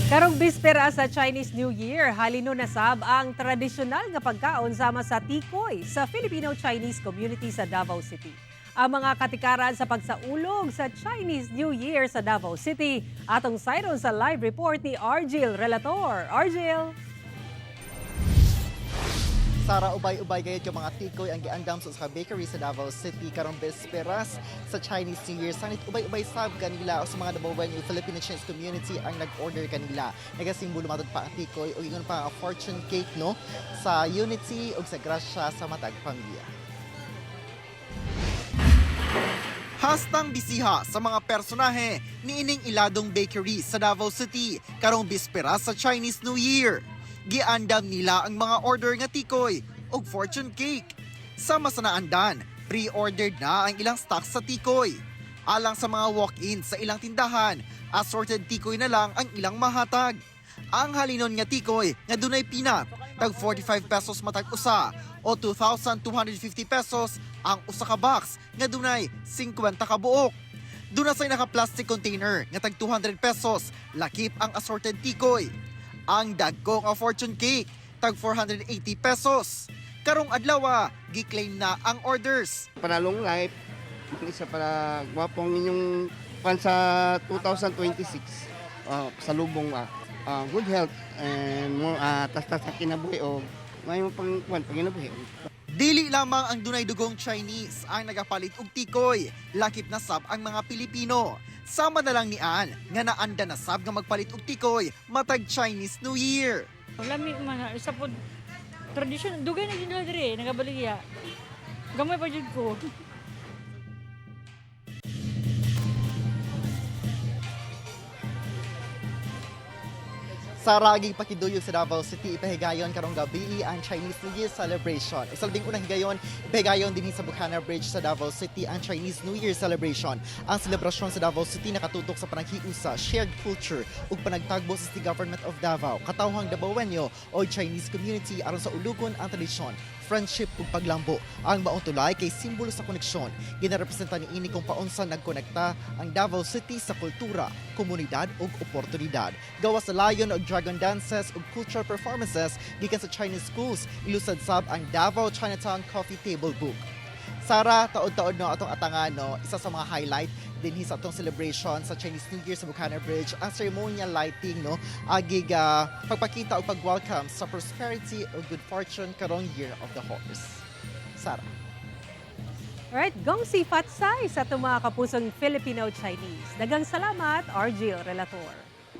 Karong bispera sa Chinese New Year, halino na sab ang tradisyonal nga pagkaon sama sa tikoy sa Filipino-Chinese community sa Davao City. Ang mga katikaran sa pagsaulog sa Chinese New Year sa Davao City, atong sayron sa live report ni Argil Relator. Argil! Sara, ubay-ubay gayud yung mga tikoy ang giandam sa bakery sa Davao City karong besperas sa Chinese New Year. Sanit ubay-ubay sab kanila o sa mga nabawayan yung Filipino Chinese community ang nag-order kanila. Nagasimbolo matod pa ang tikoy o ingon pa ang fortune cake no sa unity o sa grasya sa matag pamilya. Hastang bisiha sa mga personahe ni ining iladong bakery sa Davao City karong bisperas sa Chinese New Year. Giandam nila ang mga order nga tikoy o fortune cake. Sama sa naandan, pre-ordered na ang ilang stocks sa tikoy. Alang sa mga walk-in sa ilang tindahan, assorted tikoy na lang ang ilang mahatag. Ang halinon nga tikoy nga dunay peanut, tag 45 pesos matag usa o 2,250 pesos ang usa ka box nga dunay 50 ka buok. Duna say naka-plastic container nga tag 200 pesos, lakip ang assorted tikoy. Ang dagko nga fortune cake, tag 480 pesos. Karong adlaw, gi-claim na ang orders. Panalong life, isa para gwapong inyong pan sa 2026 sa lubong good health and more tas-tas sa kinabuhi o may panginabuhi. Dili lamang ang dunay dugong Chinese ang nagapalit og tikoy, lakip na sab ang mga Pilipino. Sama na lang nian nga naanda na sab nga magpalit og tikoy matag Chinese New Year. Lami man isa pod tradisyon dugay na gid dire nagabaligya. Gamay pa jud ko. Sa raging pakiduyog sa Davao City, ipahigayon karong gabi ang Chinese New Year celebration. Isalbing unang higayon, ipahigayon din sa Bukana Bridge sa Davao City ang Chinese New Year celebration. Ang selebrasyon sa Davao City nakatutok sa panaghiusa, shared culture ug panagtagbo sa City Government of Davao, katawhang Davaoenyo o Chinese community aron sa ulugon ang tradisyon, friendship ug paglambo. Ang maong tulay kay simbolo sa koneksyon. Ginarepresenta ni ini kung paunsa nagkonekta ang Davao City sa kultura, komunidad ug oportunidad. Gawas sa layon og dragon dances ug cultural performances gikan sa Chinese schools, ilusad sab ang Davao Chinatown Coffee Table Book. Sara, taod-taod no atong atangan no, isa sa mga highlight dinhi sa atong celebration sa Chinese New Year sa Bukana Bridge ang ceremonial lighting no agig pagpakita og pag-welcome sa prosperity ug good fortune karong Year of the Horse. Sara. Alright, gong si Fatsay sa itong mga kapusong Filipino-Chinese. Dagang salamat, Argil Relator.